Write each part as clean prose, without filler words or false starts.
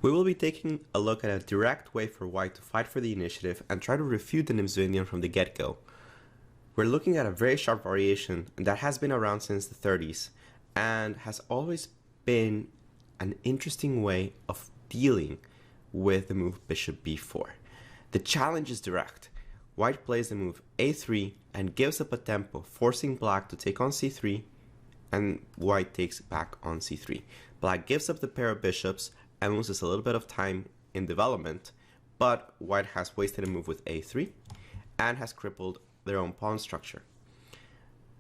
We will be taking a look at a direct way for white to fight for the initiative and try to refute the nimzo-indian from the get-go. We're looking at a very sharp variation that has been around since the 30s and has always been an interesting way of dealing with the move bishop b4. The challenge is direct. White plays the move a3 and gives up a tempo, forcing black to take on c3, and white takes back on c3. Black gives up the pair of bishops and loses a little bit of time in development, but white has wasted a move with a3 and has crippled their own pawn structure.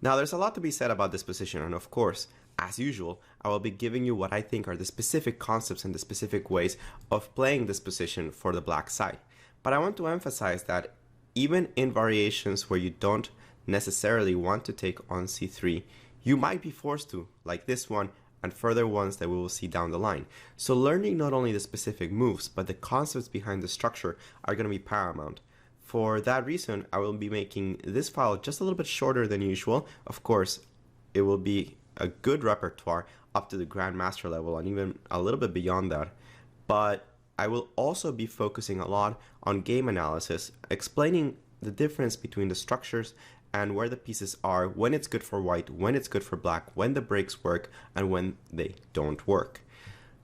Now there's a lot to be said about this position, and of course, as usual, I will be giving you what I think are the specific concepts and the specific ways of playing this position for the black side. But I want to emphasize that even in variations where you don't necessarily want to take on c3, you might be forced to, like this one, and further ones that we will see down the line. So learning not only the specific moves, but the concepts behind the structure are going to be paramount. For that reason, I will be making this file just a little bit shorter than usual. Of course, it will be a good repertoire up to the grandmaster level and even a little bit beyond that. But I will also be focusing a lot on game analysis, explaining the difference between the structures and where the pieces are, when it's good for white, when it's good for black, when the breaks work, and when they don't work.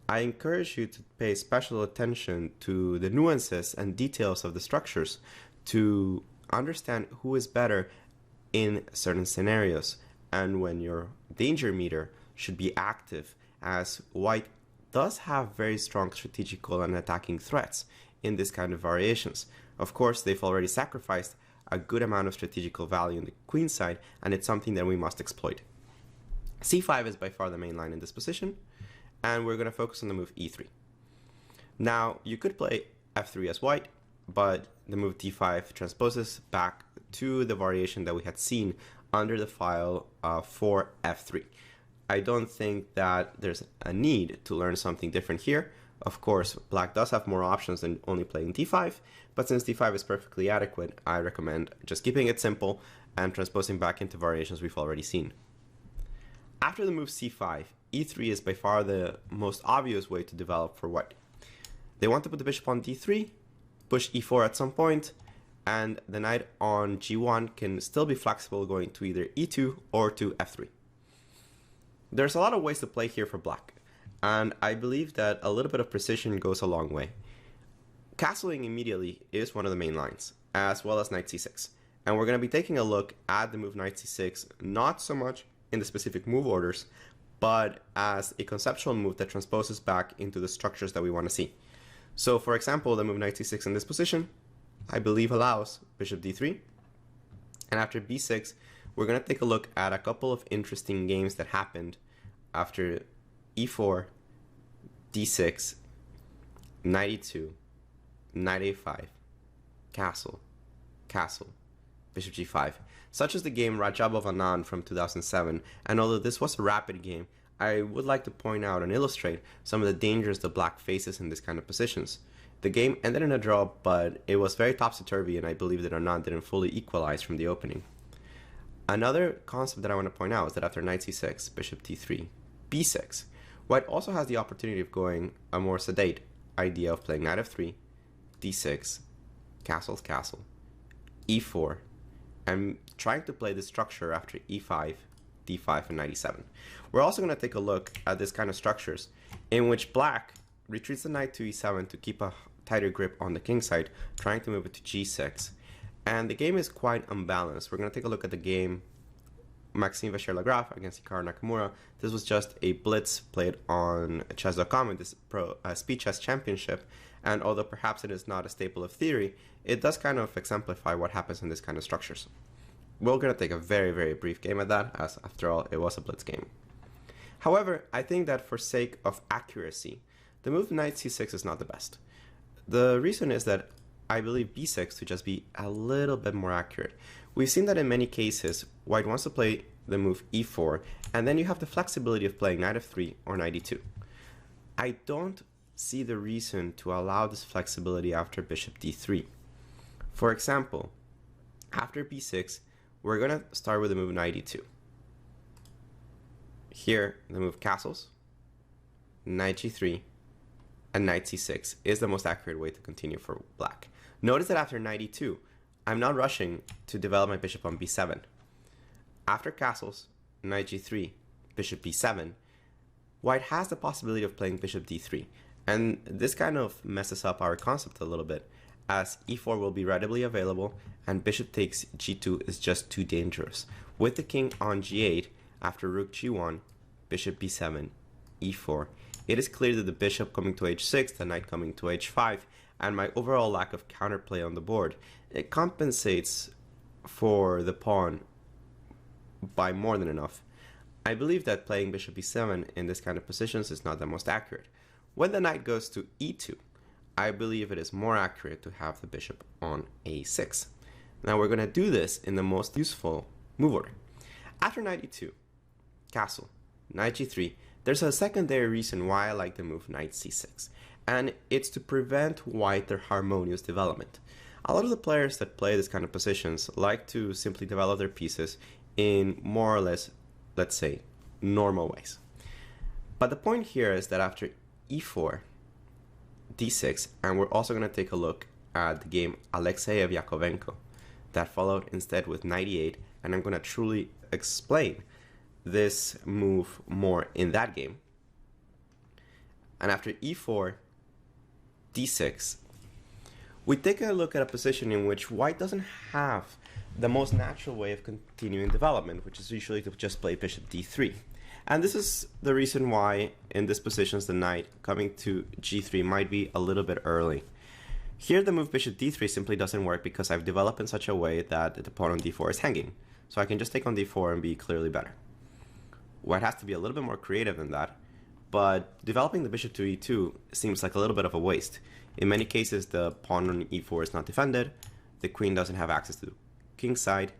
I encourage you to pay special attention to the nuances and details of the structures to understand who is better in certain scenarios and when your danger meter should be active, as white does have very strong strategical and attacking threats in this kind of variations. Of course, they've already sacrificed a good amount of strategical value in the queen side, and it's something that we must exploit. c5 is by far the main line in this position, and we're going to focus on the move e3. Now, you could play f3 as white, but the move d5 transposes back to the variation that we had seen under the file for f3. I don't think that there's a need to learn something different here. Of course, black does have more options than only playing d5, but since d5 is perfectly adequate, I recommend just keeping it simple and transposing back into variations we've already seen. After the move c5, e3 is by far the most obvious way to develop for white. They want to put the bishop on d3, push e4 at some point, and the knight on g1 can still be flexible going to either e2 or to f3. There's a lot of ways to play here for black, and I believe that a little bit of precision goes a long way. Castling immediately is one of the main lines, as well as knight c6. And we're going to be taking a look at the move knight c6, not so much in the specific move orders, but as a conceptual move that transposes back into the structures that we want to see. So for example, the move knight c6 in this position, I believe allows bishop d3. And after b6, we're going to take a look at a couple of interesting games that happened after e4, d6, knight e2, knight a5, castle, castle, bishop g5, such as the game Rajabov Anand from 2007. And although this was a rapid game, I would like to point out and illustrate some of the dangers the black faces in this kind of positions. The game ended in a draw, but it was very topsy-turvy, and I believe that Anand didn't fully equalize from the opening. Another concept that I want to point out is that after knight c6, bishop d3, b6, white also has the opportunity of going a more sedate idea of playing knight f3, d6, castle's castle, e4, and trying to play the structure after e5, d5, and knight e7. We're also going to take a look at this kind of structures in which black retreats the knight to e7 to keep a tighter grip on the king side, trying to move it to g6. And the game is quite unbalanced. We're going to take a look at the game Maxime Vachier-Lagrave against Hikaru Nakamura. This was just a blitz played on chess.com in this speed chess championship. And although perhaps it is not a staple of theory, it does kind of exemplify what happens in this kind of structures. We're going to take a very, very brief game at that, as after all, it was a blitz game. However, I think that for sake of accuracy, the move knight c6 is not the best. The reason is that I believe b6 to just be a little bit more accurate. We've seen that in many cases, white wants to play the move e4, and then you have the flexibility of playing knight f3 or knight e2. I don't see the reason to allow this flexibility after bishop d3. For example, after b6, we're going to start with the move knight e2. Here, the move castles, knight g3, and knight c6 is the most accurate way to continue for black. Notice that after knight e2, I'm not rushing to develop my bishop on b7. After castles, knight g3, bishop b7, white has the possibility of playing bishop d3, and this kind of messes up our concept a little bit, as e4 will be readily available and bishop takes g2 is just too dangerous. With the king on g8, after rook g1, bishop b7, e4, it is clear that the bishop coming to h6, the knight coming to h5, and my overall lack of counterplay on the board, it compensates for the pawn by more than enough. I believe that playing bishop b7 in this kind of positions is not the most accurate. When the knight goes to e2, I believe it is more accurate to have the bishop on a6. Now we're going to do this in the most useful move order. After knight e2, castle, knight g3, there's a secondary reason why I like the move knight c6, and it's to prevent white their harmonious development. A lot of the players that play this kind of positions like to simply develop their pieces in more or less, let's say, normal ways. But the point here is that after e4, d6, and we're also going to take a look at the game Alexeyev-Yakovenko that followed instead with knight e8, and I'm going to truly explain this move more in that game. And after e4, d6, we take a look at a position in which white doesn't have the most natural way of continuing development, which is usually to just play bishop d3. And this is the reason why in this position the knight coming to g3 might be a little bit early. Here the move bishop d3 simply doesn't work because I've developed in such a way that the pawn on d4 is hanging. So I can just take on d4 and be clearly better. White has to be a little bit more creative than that, but developing the bishop to e2 seems like a little bit of a waste. In many cases the pawn on e4 is not defended, the queen doesn't have access to the king's side,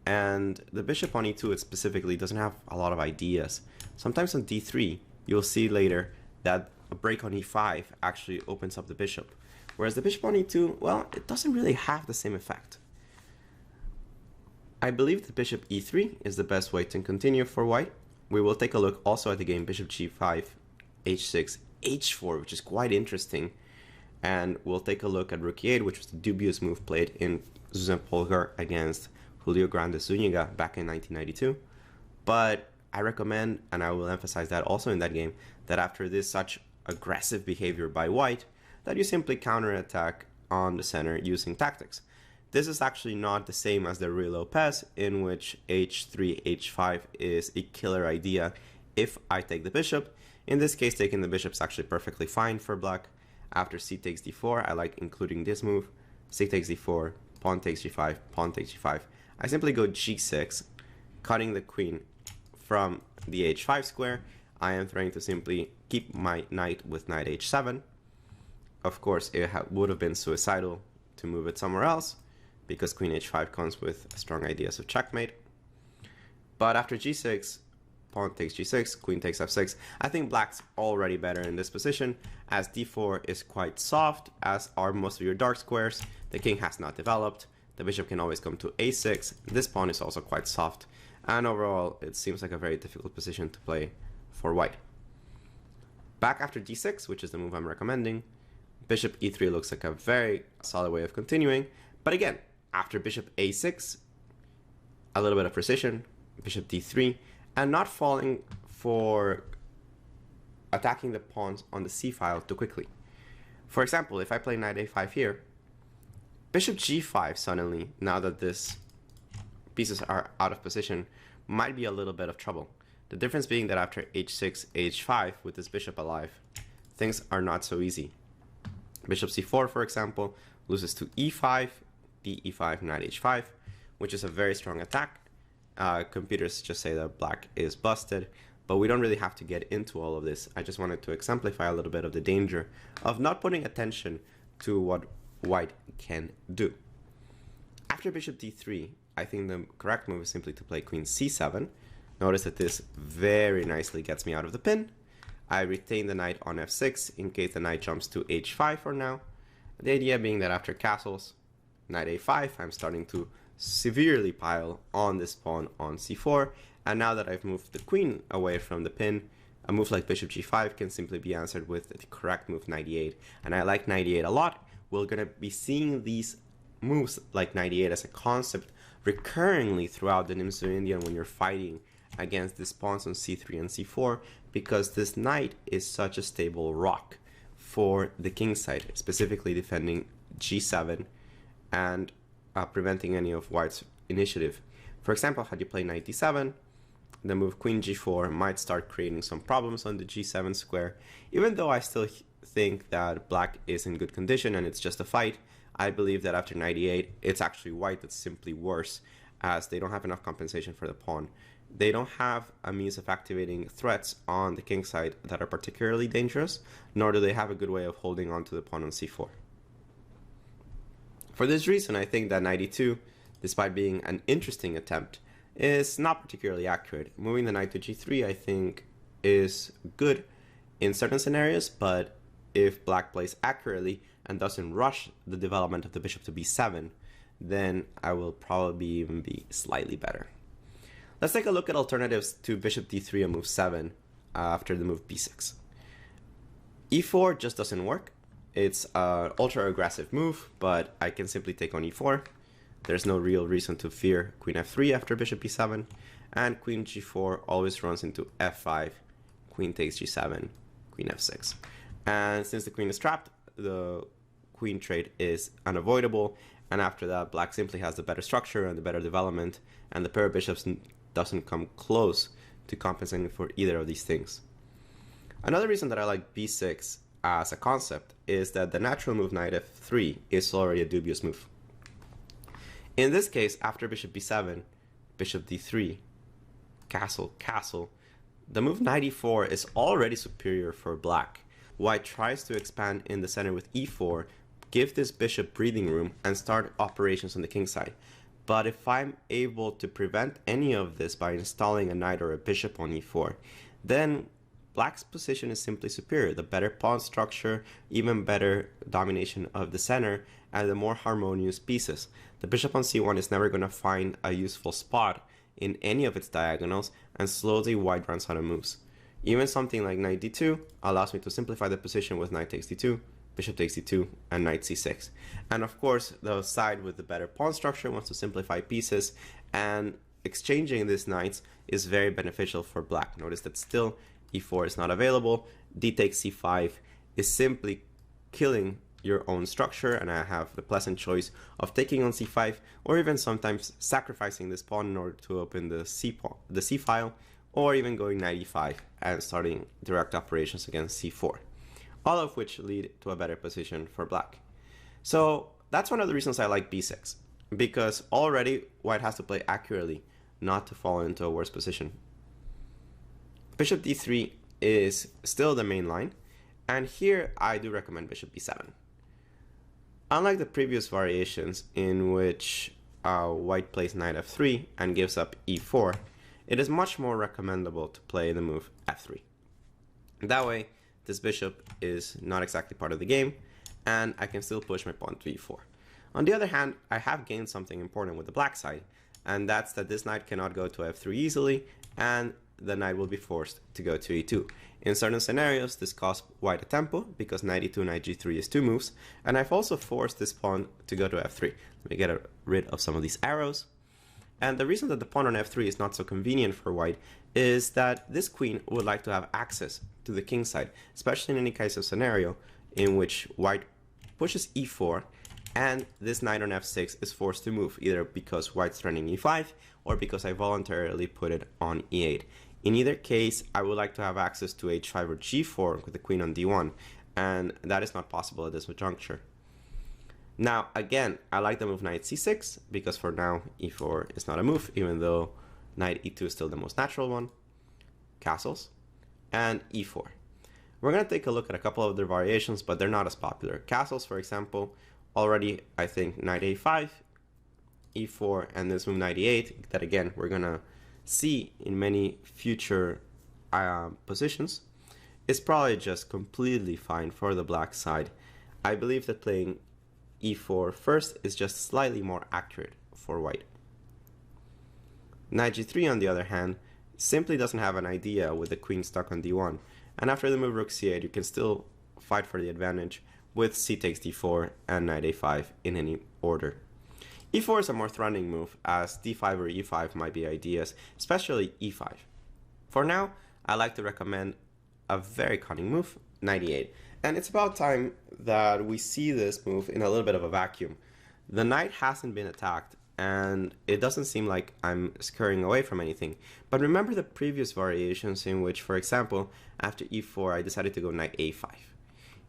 and the bishop on e2 specifically doesn't have a lot of ideas. Sometimes on d3 you'll see later that a break on e5 actually opens up the bishop, whereas the bishop on e2, well, it doesn't really have the same effect. I believe that bishop e3 is the best way to continue for white. We will take a look also at the game bishop g5, h6, h4, which is quite interesting, and we'll take a look at rook e8, which was the dubious move played in Zuzan Polgar against Julio Grandes Zuniga back in 1992. But I recommend, and I will emphasize that also in that game, that after this such aggressive behavior by white, that you simply counterattack on the center using tactics. This is actually not the same as the Ruy Lopez, in which h3, h5 is a killer idea if I take the bishop. In this case, taking the bishop is actually perfectly fine for black. After c takes d4, I like including this move. c takes d4, pawn takes g5, pawn takes g5. I simply go g6, cutting the queen from the h5 square. I am trying to simply keep my knight with knight h7. Of course, it would have been suicidal to move it somewhere else, because queen h5 comes with strong ideas of checkmate. But after g6, pawn takes g6, queen takes f6. I think black's already better in this position, as d4 is quite soft, as are most of your dark squares. The king has not developed. The bishop can always come to a6. This pawn is also quite soft, and overall it seems like a very difficult position to play for white. Back after d6, which is the move I'm recommending, bishop e3 looks like a very solid way of continuing. But again, after bishop a6, a little bit of precision, bishop d3, and not falling for attacking the pawns on the c file too quickly. For example, if I play knight a5 here, bishop g5 suddenly, now that these pieces are out of position, might be a little bit of trouble. The difference being that after h6, h5, with this bishop alive, things are not so easy. Bishop c4, for example, loses to e5, d e5, knight h5, which is a very strong attack. Computers just say that black is busted, but we don't really have to get into all of this. I just wanted to exemplify a little bit of the danger of not putting attention to what white can do. After bishop d3, I think the correct move is simply to play queen c7. Notice that this very nicely gets me out of the pin. I retain the knight on f6 in case the knight jumps to h5 for now. The idea being that after castles, knight a5, I'm starting to severely pile on this pawn on c4, and now that I've moved the queen away from the pin, A move like bishop g5 can simply be answered with the correct move knight e8, and I like knight e8 a lot. We're going to be seeing these moves like knight e8 as a concept recurringly throughout the nimzo-indian when you're fighting against these pawns on c3 and c4, because this knight is such a stable rock for the king side, specifically defending g7 and preventing any of white's initiative. For example, had you play knight d7, the move queen g4 might start creating some problems on the g7 square. Even though I still think that black is in good condition and it's just a fight, I believe that after knight e8, it's actually white that's simply worse, as they don't have enough compensation for the pawn. They don't have a means of activating threats on the king side that are particularly dangerous, nor do they have a good way of holding on to the pawn on c4. For this reason, I think that knight e2, despite being an interesting attempt, is not particularly accurate. Moving the knight to g3, I think, is good in certain scenarios, but if black plays accurately and doesn't rush the development of the bishop to b7, then I will probably even be slightly better. Let's take a look at alternatives to bishop d3 and move 7 after the move b6. e4 just doesn't work. It's an ultra aggressive move, but I can simply take on e4. There's no real reason to fear queen f3 after bishop b7, and queen g4 always runs into f5, queen takes g7, queen f6. And since the queen is trapped, the queen trade is unavoidable, and after that black simply has the better structure and the better development, and the pair of bishops doesn't come close to compensating for either of these things. Another reason that I like b6 as a concept is that the natural move knight f3 is already a dubious move. In this case, after bishop b7, bishop d3, castle, castle, the move knight e4 is already superior for black. White tries to expand in the center with e4, give this bishop breathing room, and start operations on the king side. But if I'm able to prevent any of this by installing a knight or a bishop on e4, then black's position is simply superior. The better pawn structure, even better domination of the center, and the more harmonious pieces. The bishop on c1 is never going to find a useful spot in any of its diagonals, and slowly white runs out of moves. Even something like knight d2 allows me to simplify the position with knight takes d2, bishop takes d2, and knight c6. And of course, the side with the better pawn structure wants to simplify pieces, and exchanging these knights is very beneficial for black. Notice that still e4 is not available. D takes c5 is simply killing your own structure, and I have the pleasant choice of taking on c5, or even sometimes sacrificing this pawn in order to open the c file, or even going knight e5 and starting direct operations against c4, all of which lead to a better position for black. So that's one of the reasons I like b6, because already white has to play accurately not to fall into a worse position. Bishop d3 is still the main line, and here I do recommend bishop b7. Unlike the previous variations in which white plays knight f3 and gives up e4, it is much more recommendable to play the move f3. That way, this bishop is not exactly part of the game, and I can still push my pawn to e4. On the other hand, I have gained something important with the black side, and that's that this knight cannot go to f3 easily, and the knight will be forced to go to e2. In certain scenarios, this costs white a tempo, because knight e2, knight g3 is 2 moves, and I've also forced this pawn to go to f3. Let me get rid of some of these arrows. And the reason that the pawn on f3 is not so convenient for white is that this queen would like to have access to the king side, especially in any kind of scenario in which white pushes e4 and this knight on f6 is forced to move, either because white's threatening e5 or because I voluntarily put it on e8. In either case, I would like to have access to h5 or g4 with the queen on d1, and that is not possible at this juncture. Now, again, I like the move knight c6, because for now, e4 is not a move, even though knight e2 is still the most natural one. Castles, and e4. We're going to take a look at a couple of their variations, but they're not as popular. Castles, for example, already, I think, knight a5, e4, and this move knight e8, that again, we're going to see in many future positions, is probably just completely fine for the black side. I believe that playing e4 first is just slightly more accurate for white. Knight g3, on the other hand, simply doesn't have an idea with the queen stuck on d1. And after the move rook c8, you can still fight for the advantage with c takes d4 and knight a5 in any order. e4 is a more threatening move, as d5 or e5 might be ideas, especially e5. For now, I like to recommend a very cunning move, knight e8. And it's about time that we see this move in a little bit of a vacuum. The knight hasn't been attacked, and it doesn't seem like I'm scurrying away from anything. But remember the previous variations in which, for example, after e4, I decided to go knight a5.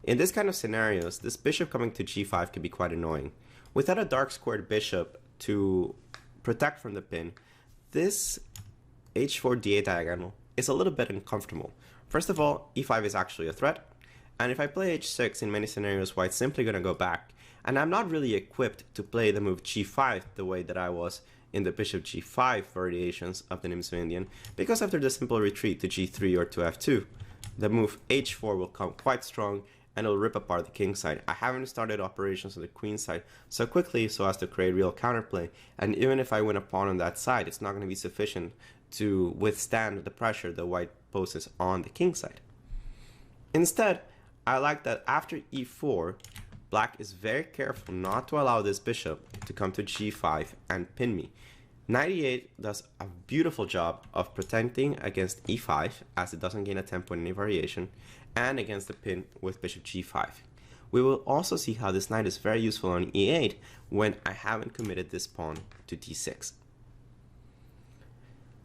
In this kind of scenarios, this bishop coming to g5 can be quite annoying. Without a dark squared bishop to protect from the pin, this h4 d8 diagonal is a little bit uncomfortable. First of all, e5 is actually a threat, and if I play h6 in many scenarios, white's simply going to go back, and I'm not really equipped to play the move g5 the way that I was in the bishop g5 variations of the nimzo-indian, because after the simple retreat to g3 or to f2, the move h4 will come quite strong and it'll rip apart the king side. I haven't started operations on the queen side so quickly so as to create real counterplay, and even if I win a pawn on that side, it's not going to be sufficient to withstand the pressure the white poses on the king side. Instead, I like that after e4, black is very careful not to allow this bishop to come to g5 and pin me. Knight e8 does a beautiful job of protecting against e5, as it doesn't gain a tempo in any variation, and against the pin with bishop g5. We will also see how this knight is very useful on e8 when I haven't committed this pawn to d6.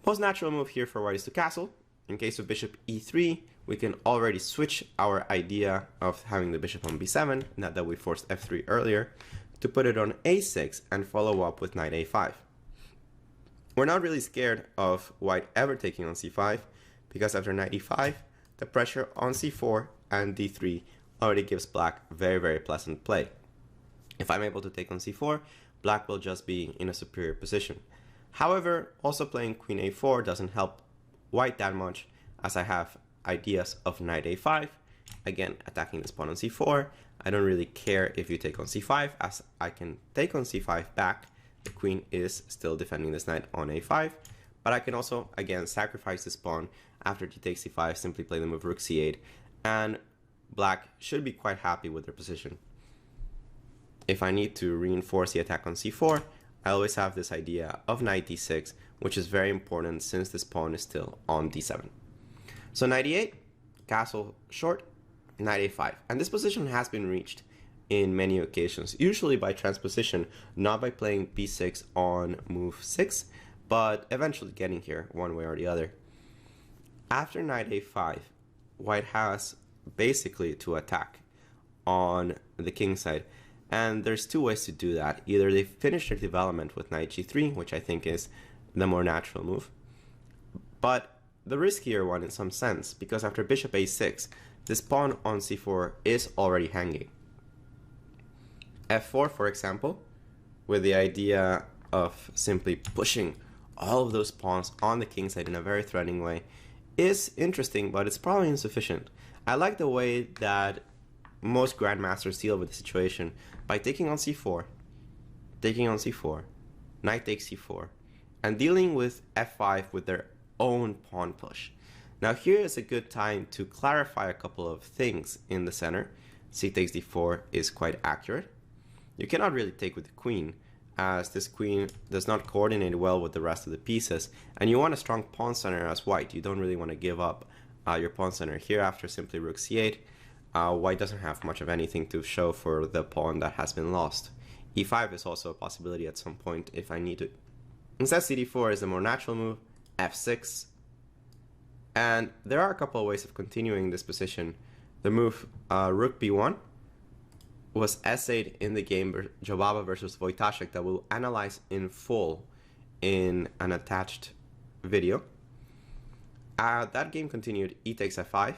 Most natural move here for white is to castle. In case of bishop e3, we can already switch our idea of having the bishop on b7, not that we forced f3 earlier, to put it on a6 and follow up with knight a5. We're not really scared of white ever taking on c5, because after knight e5, the pressure on c4 and d3 already gives black very pleasant play. If I'm able to take on c4, black will just be in a superior position. However, also playing queen a4 doesn't help white that much, as I have ideas of knight a5, again attacking this pawn on c4. I don't really care if you take on c5, as I can take on c5 back. The queen is still defending this knight on a5, but I can also again sacrifice this pawn after he takes c5, simply play the move rook c8, and black should be quite happy with their position. If I need to reinforce the attack on c4, I always have this idea of knight d6, which is very important since this pawn is still on d7. So knight e8, castle short, knight a5. And this position has been reached in many occasions, usually by transposition, not by playing b6 on move 6, but eventually getting here one way or the other. After knight a5, white has basically to attack on the king side. And there's two ways to do that. Either they finish their development with knight g3, which I think is the more natural move, but the riskier one in some sense, because after bishop a6, this pawn on c4 is already hanging. f4, for example, with the idea of simply pushing all of those pawns on the king side in a very threatening way, is interesting, but it's probably insufficient. I like the way that most grandmasters deal with the situation by taking on c4, knight takes c4, and dealing with f5 with their own pawn push. Now here is a good time to clarify a couple of things in the center. C takes d4 is quite accurate. You cannot really take with the queen, as this queen does not coordinate well with the rest of the pieces, and you want a strong pawn center as white. You don't really want to give up your pawn center. Here after simply rook c8, white doesn't have much of anything to show for the pawn that has been lost. e5 is also a possibility at some point if I need to. Instead, cd4 is the more natural move, f6, and there are a couple of ways of continuing this position. The move rook b1 was essayed in the game Jobava versus Wojtaszek that we'll analyze in full in an attached video. That game continued e takes f5.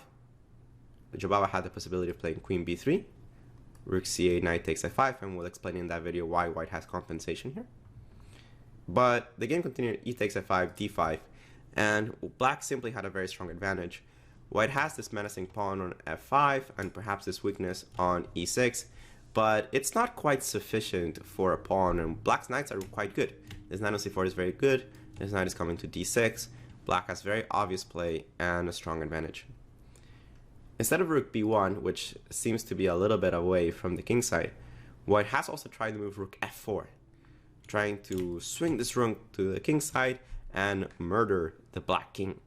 Jobava had the possibility of playing queen b3, rook c8, knight takes f5, and we'll explain in that video why white has compensation here. But the game continued e takes f5, d5, and black simply had a very strong advantage. White has this menacing pawn on f5 and perhaps this weakness on e6, but it's not quite sufficient for a pawn, and black's knights are quite good. This knight on c4 is very good, this knight is coming to d6. black has very obvious play and a strong advantage. Instead of rook b1, which seems to be a little bit away from the king side, white has also tried to move rook f4, trying to swing this rook to the king side and murder the black king.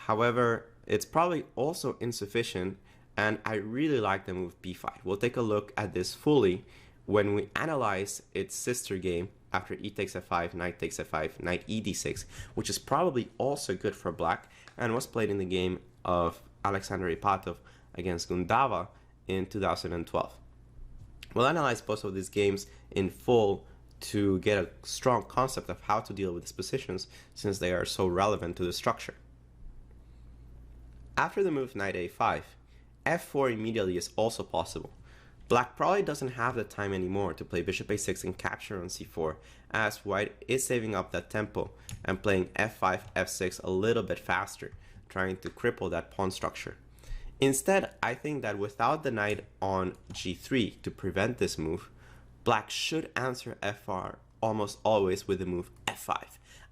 However, it's probably also insufficient, and I really like the move b5. We'll take a look at this fully when we analyze its sister game after e takes f5, knight takes f5, knight e d6, which is probably also good for black and was played in the game of Alexander Ipatov against Gundava in 2012. We'll analyze both of these games in full to get a strong concept of how to deal with these positions, since they are so relevant to the structure. After the move knight a5, f4 immediately is also possible. Black probably doesn't have the time anymore to play bishop a6 and capture on c4, as white is saving up that tempo and playing f5, f6 a little bit faster, trying to cripple that pawn structure. Instead, I think that without the knight on g3 to prevent this move, black should answer f4 almost always with the move f5.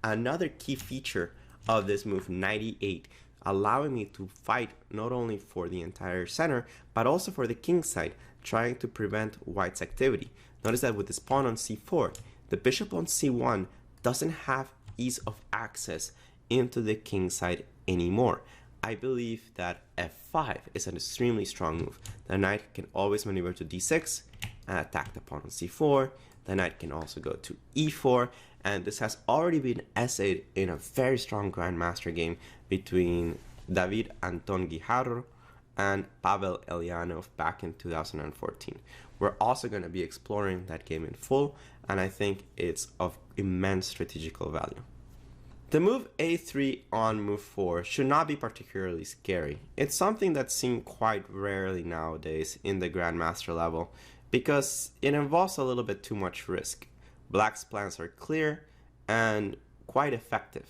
Another key feature of this move, knight e8, allowing me to fight not only for the entire center, but also for the king side, trying to prevent white's activity. Notice that with this pawn on c4, the bishop on c1 doesn't have ease of access into the king side anymore. I believe that f5 is an extremely strong move. The knight can always maneuver to d6 and attack the pawn on c4. The knight can also go to e4, and this has already been essayed in a very strong grandmaster game between David Anton Guijarro and Pavel Elyanov back in 2014. We're also going to be exploring that game in full, and I think it's of immense strategical value. The move a3 on move 4 should not be particularly scary. It's something that's seen quite rarely nowadays in the grandmaster level because it involves a little bit too much risk. Black's plans are clear and quite effective.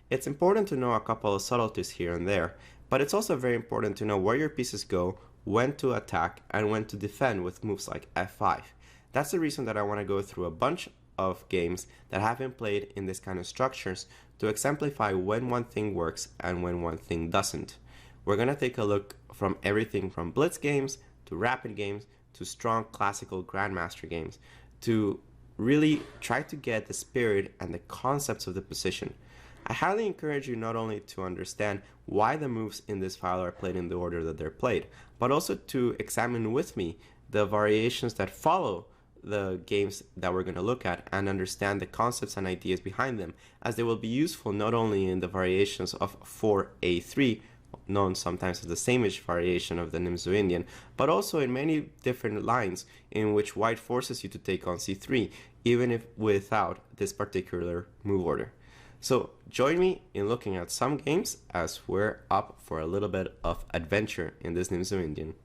It's important to know a couple of subtleties here and there, but it's also very important to know where your pieces go, when to attack, and when to defend with moves like f5. That's the reason that I want to go through a bunch of games that have been played in this kind of structures to exemplify when one thing works and when one thing doesn't. We're going to take a look from everything from blitz games to rapid games to strong classical grandmaster games to really try to get the spirit and the concepts of the position. I highly encourage you not only to understand why the moves in this file are played in the order that they're played, but also to examine with me the variations that follow the games that we're going to look at and understand the concepts and ideas behind them, as they will be useful not only in the variations of 4a3, known sometimes as the same-ish variation of the nimzo-indian, but also in many different lines in which white forces you to take on c3, even if without this particular move order. So join me in looking at some games as we're up for a little bit of adventure in this nimzo-indian.